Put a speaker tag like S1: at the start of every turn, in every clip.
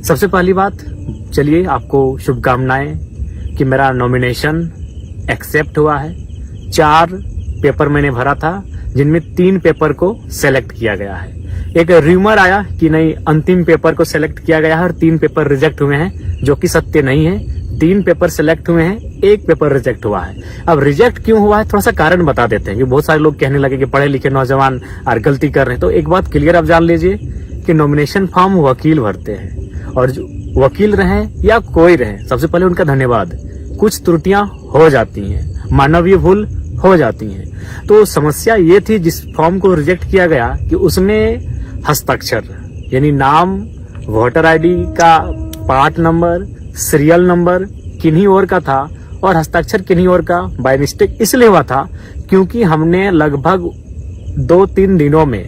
S1: सबसे पहली बात, चलिए आपको शुभकामनाएं कि मेरा नॉमिनेशन एक्सेप्ट हुआ है। 4 पेपर मैंने भरा था, जिनमें 3 पेपर को सेलेक्ट किया गया है। एक र्यूमर आया कि नहीं, अंतिम पेपर को सेलेक्ट किया गया है और 3 पेपर रिजेक्ट हुए हैं, जो कि सत्य नहीं है। 3 पेपर सेलेक्ट हुए हैं, 1 पेपर रिजेक्ट हुआ है। अब रिजेक्ट क्यों हुआ है, थोड़ा सा कारण बता देते हैं कि बहुत सारे लोग कहने लगे कि पढ़े लिखे नौजवान और गलती कर रहे हैं। तो एक बात क्लियर आप जान लीजिए कि नॉमिनेशन फॉर्म वकील भरते हैं, और जो वकील रहे या कोई रहे, सबसे पहले उनका धन्यवाद। कुछ त्रुटियां हो जाती हैं, मानवीय भूल हो जाती हैं। तो समस्या ये थी जिस फॉर्म को रिजेक्ट किया गया कि उसमें हस्ताक्षर यानी नाम, वोटर आईडी का पार्ट नंबर, सीरियल नंबर किन्हीं और का था और हस्ताक्षर किन्हीं और का बाय मिस्टेक इसलिए हुआ था क्योंकि हमने लगभग 2-3 दिनों में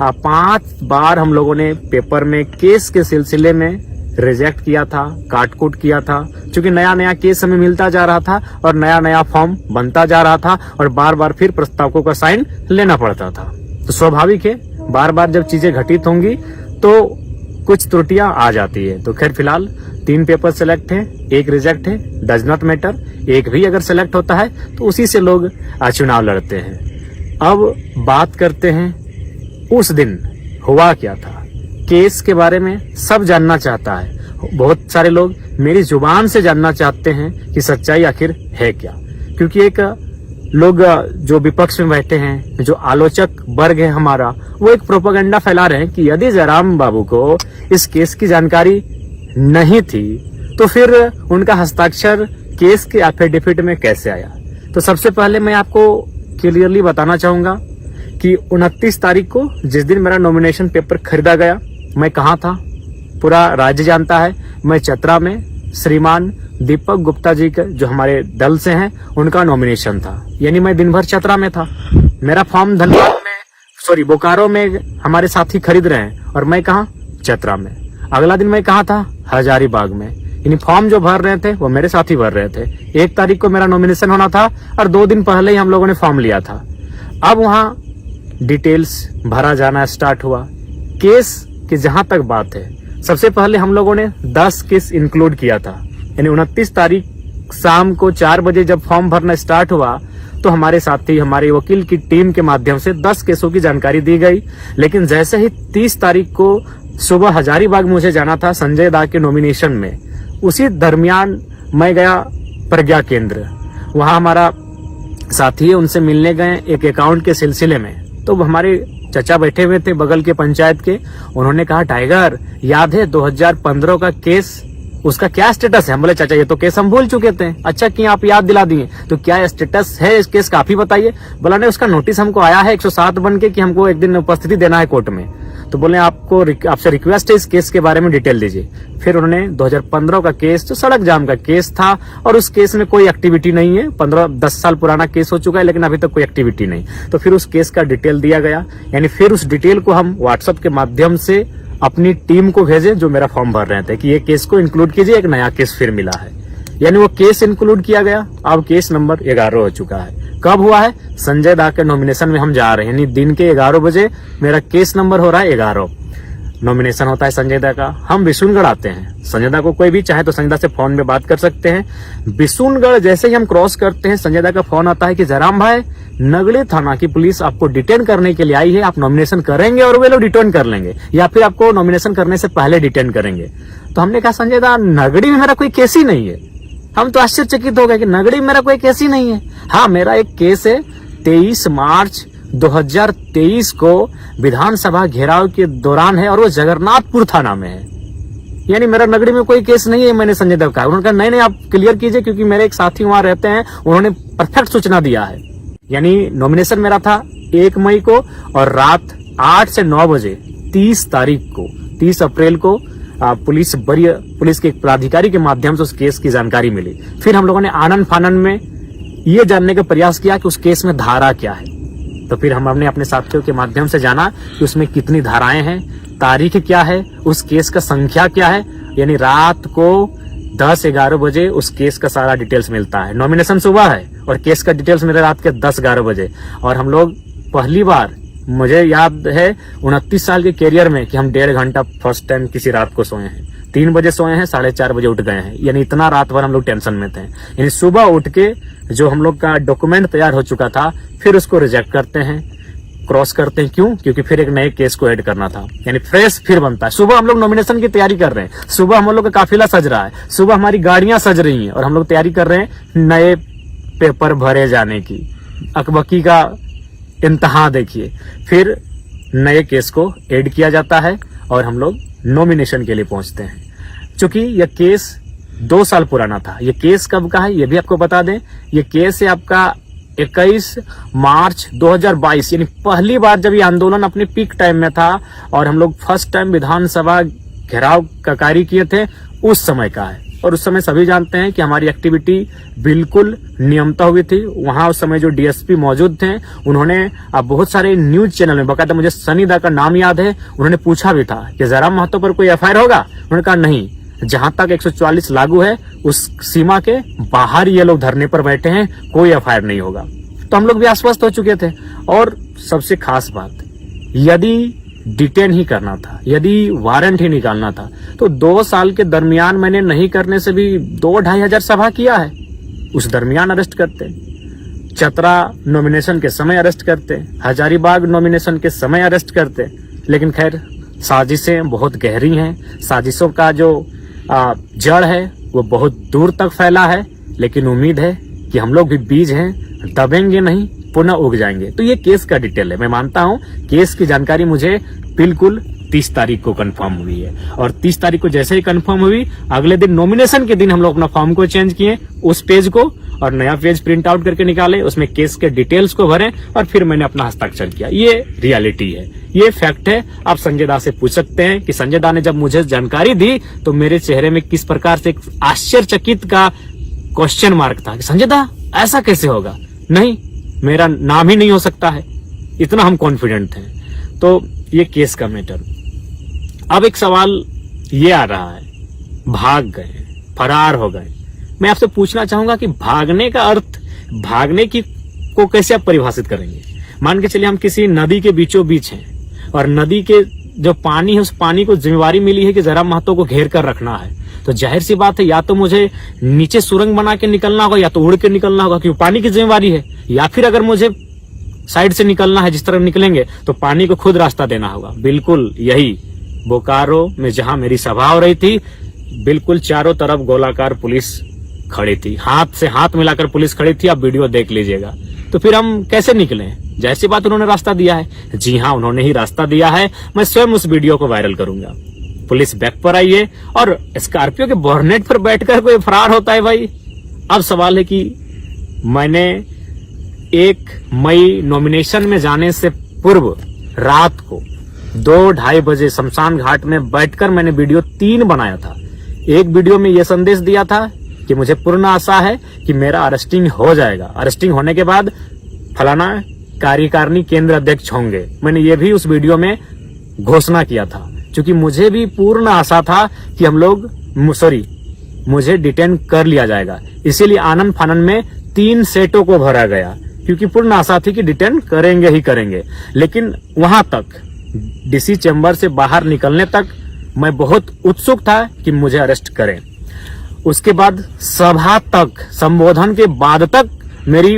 S1: 5 बार हम लोगों ने पेपर में केस के सिलसिले में रिजेक्ट किया था, काट-कूट किया था, क्योंकि नया नया केस हमें मिलता जा रहा था और नया नया फॉर्म बनता जा रहा था और बार बार फिर प्रस्तावकों का साइन लेना पड़ता था। तो स्वाभाविक है, बार बार जब चीजें घटित होंगी तो कुछ त्रुटियां आ जाती है। तो खैर फिलहाल 3 पेपर सेलेक्ट है, 1 रिजेक्ट है, डज नॉट मैटर। 1 भी अगर सेलेक्ट होता है तो उसी से लोग चुनाव लड़ते हैं। अब बात करते हैं उस दिन हुआ क्या था। केस के बारे में सब जानना चाहता है, बहुत सारे लोग मेरी जुबान से जानना चाहते हैं कि सच्चाई आखिर है क्या। क्योंकि एक लोग जो विपक्ष में बैठे हैं, जो आलोचक वर्ग है हमारा, वो एक प्रोपेगेंडा फैला रहे हैं कि यदि जयराम बाबू को इस केस की जानकारी नहीं थी तो फिर उनका हस्ताक्षर केस के एफिडेविट में कैसे आया। तो सबसे पहले मैं आपको क्लियरली बताना चाहूंगा कि 29 तारीख को जिस दिन मेरा नॉमिनेशन पेपर खरीदा गया, मैं कहाँ था पूरा राज्य जानता है। मैं चतरा में श्रीमान दीपक गुप्ता जी के जो हमारे दल से हैं उनका नॉमिनेशन था, यानी मैं दिन भर चतरा में था। मेरा फॉर्म धनबाद में बोकारो में हमारे साथी खरीद रहे हैं और मैं कहाँ, चतरा में। अगला दिन मैं कहाँ था, हजारीबाग में। यानी फॉर्म जो भर रहे थे वो मेरे साथी भर रहे थे। 1 तारीख को मेरा नॉमिनेशन होना था और 2 दिन पहले ही हम लोगों ने फॉर्म लिया था। अब वहाँ डिटेल्स भरा जाना स्टार्ट हुआ। केस की जहां तक बात है, सबसे पहले हम लोगों ने 10 केस इंक्लूड किया था। यानी 29 तारीख शाम को 4 बजे जब फॉर्म भरना स्टार्ट हुआ तो हमारे साथी, हमारे वकील की टीम के माध्यम से 10 केसों की जानकारी दी गई। लेकिन जैसे ही 30 तारीख को सुबह हजारीबाग मुझे जाना था संजय दा के नॉमिनेशन में, उसी दरमियान मैं गया प्रज्ञा केंद्र। वहां हमारा साथी है, उनसे मिलने गए एक अकाउंट के सिलसिले में। तो हमारे चचा बैठे हुए थे बगल के पंचायत के, उन्होंने कहा टाइगर याद है 2015 का केस, उसका क्या स्टेटस है। हम बोले चाचा ये तो केस हम भूल चुके थे। अच्छा कि आप याद दिला दिए, तो क्या स्टेटस है इस केस का आप ही बताइए। बोला नहीं, उसका नोटिस हमको आया है 107 बन के कि हमको एक दिन उपस्थिति देना है कोर्ट में। तो बोले आपसे रिक्वेस्ट है इस केस के बारे में डिटेल दीजिए। फिर उन्होंने 2015 का केस जो सड़क जाम का केस था और उस केस में कोई एक्टिविटी नहीं है, 15-10 साल पुराना केस हो चुका है लेकिन अभी तक कोई एक्टिविटी नहीं। तो फिर उस केस का डिटेल दिया गया। यानी फिर उस डिटेल को हम व्हाट्सएप के माध्यम से अपनी टीम को भेजे जो मेरा फॉर्म भर रहे थे कि ये केस को इंक्लूड कीजिए, एक नया केस फिर मिला है। यानी वो केस इंक्लूड किया गया। अब केस नंबर 11 हो चुका है। कब हुआ है, संजय दा के नॉमिनेशन में हम जा रहे हैं, यानी दिन के 11 बजे मेरा केस नंबर हो रहा है 11। नॉमिनेशन होता है संजय दा का। हम बिशुनगढ़ आते हैं। संजय दा को कोई भी चाहे तो संजय दा से फोन में बात कर सकते हैं। बिशुनगढ़ जैसे ही हम क्रॉस करते हैं, संजय दा का फोन आता है कि जयराम भाई, नगड़ी थाना की पुलिस आपको डिटेन करने के लिए आई है, आप नॉमिनेशन करेंगे और वे लोग डिटेन कर लेंगे या फिर आपको नॉमिनेशन करने से पहले डिटेन करेंगे। तो हमने कहा संजय दा, नगड़ी में मेरा कोई केस ही नहीं है। हम तो आश्चर्यचकित हो गए कि नगड़ी में मेरा कोई केस ही नहीं है। हाँ, मेरा एक केस है 23 मार्च 2023 को विधानसभा घेराव के दौरान है और वो जगन्नाथपुर थाना में है। यानी मेरा नगरी में कोई केस नहीं है। मैंने संजय देव कहा, उन्होंने कहा नहीं आप क्लियर कीजिए क्योंकि मेरे एक साथी वहां रहते हैं, उन्होंने परफेक्ट सूचना दिया है। यानी नॉमिनेशन मेरा था 1 मई को और रात 8 से 9 बजे 30 तारीख को 30 अप्रैल को पुलिस के एक पदाधिकारी के माध्यम से उस केस की जानकारी मिली। फिर हम लोगों ने आनन फानन में ये जानने का प्रयास किया कि उस केस में धारा क्या है। तो फिर हमने अपने साथियों के माध्यम से जाना कि उसमें कितनी धाराएं हैं, तारीख क्या है, उस केस का संख्या क्या है। यानी रात को 10-11 बजे उस केस का सारा डिटेल्स मिलता है। नॉमिनेशन सुबह है और केस का डिटेल्स मिले रात के 10-11 बजे। और हम लोग पहली बार मुझे याद है 29 साल के कैरियर में कि हम 1.5 घंटा फर्स्ट टाइम किसी रात को सोए हैं। 3 बजे सोए हैं, 4:30 बजे उठ गए हैं, यानी इतना रात भर हम लोग टेंशन में थे। यानी सुबह उठ के जो हम लोग का डॉक्यूमेंट तैयार हो चुका था, फिर उसको रिजेक्ट करते हैं, क्रॉस करते हैं। क्यों? क्योंकि फिर एक नए केस को ऐड करना था, यानी फ्रेश फिर बनता है। सुबह हम लोग नॉमिनेशन की तैयारी कर रहे हैं, सुबह हम लोग का काफिला सज रहा है, सुबह हमारी गाड़ियां सज रही हैं और हम लोग तैयारी कर रहे हैं नए पेपर भरे जाने की। अकबकी का इंतहा देखिए, फिर नए केस को ऐड किया जाता है और हम लोग नॉमिनेशन के लिए पहुंचते हैं। क्योंकि यह केस 2 साल पुराना था। यह केस कब का है ये भी आपको बता दें। यह केस है आपका 21 मार्च 2022, यानी पहली बार जब ये आंदोलन अपने पीक टाइम में था और हम लोग फर्स्ट टाइम विधानसभा घेराव का कार्य किए थे, उस समय का है। और उस समय सभी जानते हैं कि हमारी एक्टिविटी बिल्कुल नियमता हुई थी। वहां उस समय जो डीएसपी मौजूद थे, उन्होंने बहुत सारे न्यूज चैनल में, बकायदा मुझे सनी दा का नाम याद है, उन्होंने पूछा भी था कि जयराम महतो पर कोई एफआईआर होगा। उन्होंने कहा नहीं, जहां तक 144 लागू है उस सीमा के बाहर ये लोग धरने पर बैठे हैं, कोई एफआईआर नहीं होगा। तो हम लोग भी आश्वस्त हो चुके थे। और सबसे खास बात, यदि डिटेन ही करना था, यदि वारंट ही निकालना था, तो 2 साल के दरमियान मैंने नहीं करने से भी 2-2.5 हजार सभा किया है। उस दरमियान अरेस्ट करते, चतरा नॉमिनेशन के समय अरेस्ट करते, हजारीबाग नॉमिनेशन के समय अरेस्ट करते। लेकिन खैर, साजिशें बहुत गहरी हैं, साजिशों का जो जड़ है वो बहुत दूर तक फैला है। लेकिन उम्मीद है कि हम लोग भी बीज हैं, दबेंगे नहीं, पुनः उग जाएंगे। तो ये केस का डिटेल है। मैं मानता हूं केस की जानकारी मुझे बिल्कुल 30 तारीख को कंफर्म हुई है, और 30 तारीख को जैसे ही कंफर्म हुई, अगले दिन नॉमिनेशन के दिन हम लोग अपना फॉर्म को चेंज किए, उस पेज को, और नया पेज प्रिंट आउट करके निकाले, उसमें केस के डिटेल्स को भरे और फिर मैंने अपना हस्ताक्षर किया। ये रियलिटी है, ये फैक्ट है। आप संजय दा से पूछ सकते हैं कि संजय दा ने जब मुझे जानकारी दी तो मेरे चेहरे में किस प्रकार से एक आश्चर्यचकित का क्वेश्चन मार्क था कि संजय दा ऐसा कैसे होगा, नहीं मेरा नाम ही नहीं हो सकता है, इतना हम कॉन्फिडेंट थे। तो ये केस का मैटर। अब एक सवाल ये आ रहा है, भाग गए, फरार हो गए। मैं आपसे पूछना चाहूंगा कि भागने का अर्थ, भागने की को कैसे आप परिभाषित करेंगे? मान के चलिए हम किसी नदी के बीचों बीच हैं और नदी के जो पानी है, उस पानी को जिम्मेवारी मिली है कि जयराम महतो को घेर कर रखना है। तो जाहिर सी बात है, या तो मुझे नीचे सुरंग बना के निकलना होगा, या तो उड़ के निकलना होगा, क्योंकि पानी की जिम्मेवारी है। या फिर अगर मुझे साइड से निकलना है, जिस तरफ निकलेंगे, तो पानी को खुद रास्ता देना होगा। बिल्कुल यही बोकारो में जहां मेरी सभा हो रही थी, बिल्कुल चारों तरफ गोलाकार पुलिस खड़ी थी, हाथ से हाथ मिलाकर पुलिस खड़ी थी। आप वीडियो देख लीजिएगा। तो फिर हम कैसे निकले? जाहिर सी बात, उन्होंने रास्ता दिया है। जी हाँ, उन्होंने ही रास्ता दिया है। मैं स्वयं उस वीडियो को वायरल करूंगा। पुलिस बैक पर आई है और स्कॉर्पियो के बोनट पर बैठकर कोई फरार होता है भाई। अब सवाल है कि मैंने 1 मई नॉमिनेशन में जाने से पूर्व रात को 2-2:30 बजे शमशान घाट में बैठकर मैंने वीडियो 3 बनाया था। एक वीडियो में यह संदेश दिया था कि मुझे पूर्ण आशा है कि मेरा अरेस्टिंग हो जाएगा, अरेस्टिंग होने के बाद फलाना कार्यकारिणी केंद्र अध्यक्ष होंगे। मैंने ये भी उस वीडियो में घोषणा किया था, क्योंकि मुझे भी पूर्ण आशा था कि मुझे डिटेन कर लिया जाएगा। इसीलिए आनंद फानन में 3 सेटों को भरा गया, क्योंकि पूर्ण आशा थी कि डिटेन करेंगे ही करेंगे। लेकिन वहां तक, डीसी चैम्बर से बाहर निकलने तक मैं बहुत उत्सुक था कि मुझे अरेस्ट करें। उसके बाद सभा तक, संबोधन के बाद तक मेरी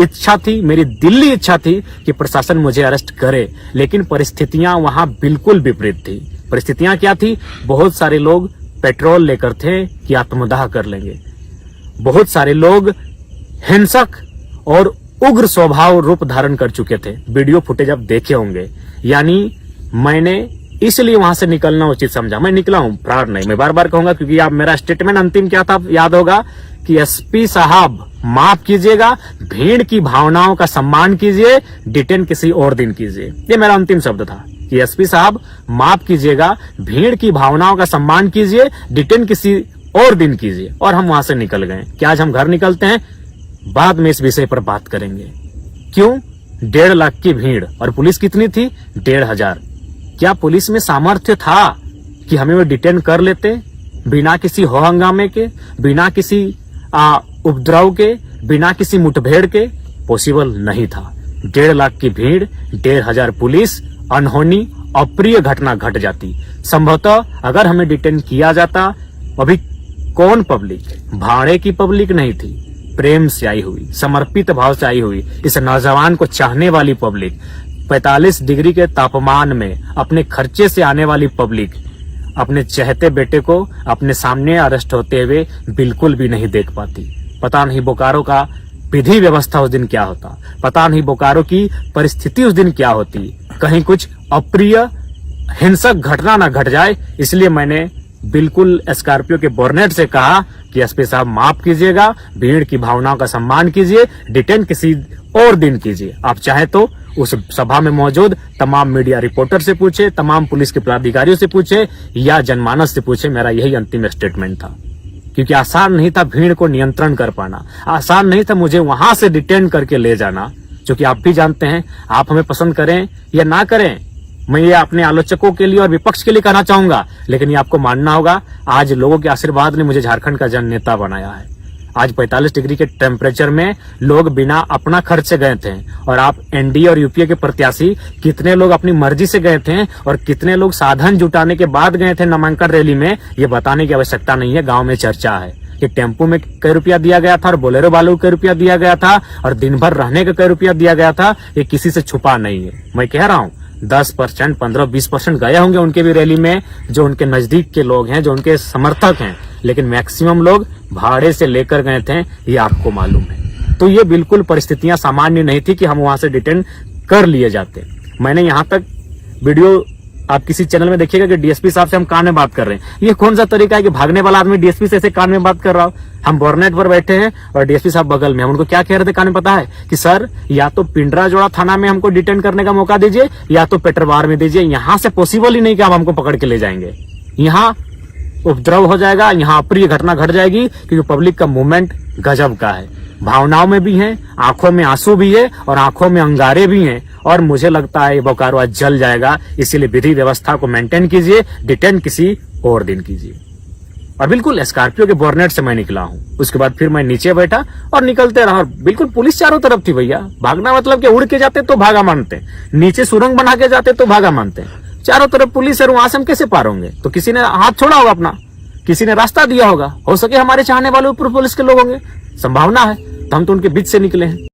S1: इच्छा थी, मेरी दिल्ली इच्छा थी कि प्रशासन मुझे अरेस्ट करे। लेकिन परिस्थितियां वहां बिल्कुल विपरीत थी। परिस्थितियां क्या थी? बहुत सारे लोग पेट्रोल लेकर थे कि आत्मदाह कर लेंगे। बहुत सारे लोग हिंसक और उग्र स्वभाव रूप धारण कर चुके थे। वीडियो फुटेज आप देखे होंगे। यानी मैंने इसलिए वहां से निकलना उचित समझा। मैं निकला हूं, फरार नहीं। मैं बार बार कहूंगा, क्योंकि आप मेरा स्टेटमेंट अंतिम क्या था याद होगा कि एसपी साहब माफ कीजिएगा, भीड़ की भावनाओं का सम्मान कीजिए, डिटेन किसी और दिन कीजिए। ये मेरा अंतिम शब्द था कि एसपी साहब माफ कीजिएगा, भीड़ की भावनाओं का सम्मान कीजिए, डिटेन किसी और दिन कीजिए। और हम वहां से निकल गए। क्या आज हम घर निकलते हैं? बाद में इस विषय पर बात करेंगे। क्यों? 1.5 लाख की भीड़, और पुलिस कितनी थी? 1,500। क्या पुलिस में सामर्थ्य था कि हमें वो डिटेन कर लेते बिना किसी हो हंगामे के, बिना किसी उपद्रव के, बिना किसी मुठभेड़ के? पॉसिबल नहीं था। 1.5 लाख की भीड़, 1,500 पुलिस, अनहोनी अप्रिय घटना घट जाती। संभवतः अगर हमें डिटेन किया जाता, अभी कौन पब्लिक, भाड़े की पब्लिक नहीं थी, प्रेम से आई हुई, समर्पित भाव से आई हुई, इस नौजवान को चाहने वाली पब्लिक, 45 डिग्री के तापमान में अपने खर्चे से आने वाली पब्लिक अपने चहते बेटे को अपने सामने अरेस्ट होते हुए बिल्कुल भी नहीं देख पाती। पता नहीं बोकारो का विधि व्यवस्था उस दिन क्या होता, पता नहीं बोकारो की परिस्थिति उस दिन क्या होती, कहीं कुछ अप्रिय हिंसक घटना ना घट जाए। इसलिए मैंने बिल्कुल स्कॉर्पियो के बोर्नेट से कहा कि एसपी साहब माफ कीजिएगा, भीड़ की भावनाओं का सम्मान कीजिए, डिटेन किसी और दिन कीजिए। आप चाहे तो उस सभा में मौजूद तमाम मीडिया रिपोर्टर से पूछे, तमाम पुलिस के पदाधिकारियों से पूछे या जनमानस से पूछे। मेरा यही अंतिम स्टेटमेंट था, क्योंकि आसान नहीं था भीड़ को नियंत्रण कर पाना, आसान नहीं था मुझे वहां से डिटेन करके ले जाना। क्योंकि आप भी जानते हैं, आप हमें पसंद करें या ना करें, मैं ये अपने आलोचकों के लिए और विपक्ष के लिए कहना चाहूंगा, लेकिन ये आपको मानना होगा, आज लोगों के आशीर्वाद ने मुझे झारखंड का जन नेता बनाया है। आज 45 डिग्री के टेम्परेचर में लोग बिना अपना खर्च से गए थे, और आप एनडीए और यूपीए के प्रत्याशी कितने लोग अपनी मर्जी से गए थे और कितने लोग साधन जुटाने के बाद गए थे नामांकन रैली में, ये बताने की आवश्यकता नहीं है। गांव में चर्चा है कि टेम्पो में कई रुपया दिया गया था और बोलेरो वालों को कई रुपया दिया गया था और दिन भर रहने का कई रुपया दिया गया था, ये किसी से छुपा नहीं है। मैं कह रहा हूँ 10%, 15-20% गए होंगे उनके भी रैली में, जो उनके नजदीक के लोग हैं, जो उनके समर्थक हैं, लेकिन मैक्सिमम लोग भाड़े से लेकर गए थे, ये आपको मालूम है। तो ये बिल्कुल परिस्थितियां सामान्य नहीं थी कि हम वहां से डिटेन कर लिए जाते। मैंने यहाँ तक वीडियो आप किसी चैनल में देखिएगा कि डीएसपी साहब से हम कान में बात कर रहे हैं। ये कौन सा तरीका है कि भागने वाला आदमी डीएसपी से ऐसे कान में बात कर रहा हो? हम बोर्नेट पर बैठे हैं और डीएसपी साहब बगल में। हम उनको क्या कह रहे थे कान में पता है कि सर या तो पिंडराजोड़ा थाना में हमको डिटेन करने का मौका दीजिए या तो पेटरवार में दीजिए। यहाँ से पॉसिबल ही नहीं कि आप हमको पकड़ के ले जाएंगे। यहाँ उपद्रव हो जाएगा, यहाँ अप्रिय घटना घट जाएगी, क्योंकि पब्लिक का मूवमेंट गजब का है। भावनाओं में भी है, आंखों में आंसू भी है और आंखों में अंगारे भी हैं, और मुझे लगता है बोकारो आज जल जाएगा। इसीलिए विधि व्यवस्था को मेंटेन कीजिए, डिटेन किसी और दिन कीजिए। और बिल्कुल स्कॉर्पियो के बोर्नेट से मैं निकला हूं, उसके बाद फिर मैं नीचे बैठा और निकलते रहा। बिल्कुल पुलिस चारों तरफ थी भैया। भागना मतलब कि उड़ के जाते तो भागा मानते, नीचे सुरंग बना के जाते तो भागा मानते। चारों तरफ पुलिस है, वहां से हम कैसे पार होंगे? तो किसी ने हाथ छोड़ा होगा अपना, किसी ने रास्ता दिया होगा। हो सके हमारे चाहने वाले ऊपर पुलिस के लोग होंगे, संभावना है, तो हम तो उनके बीच से निकले हैं।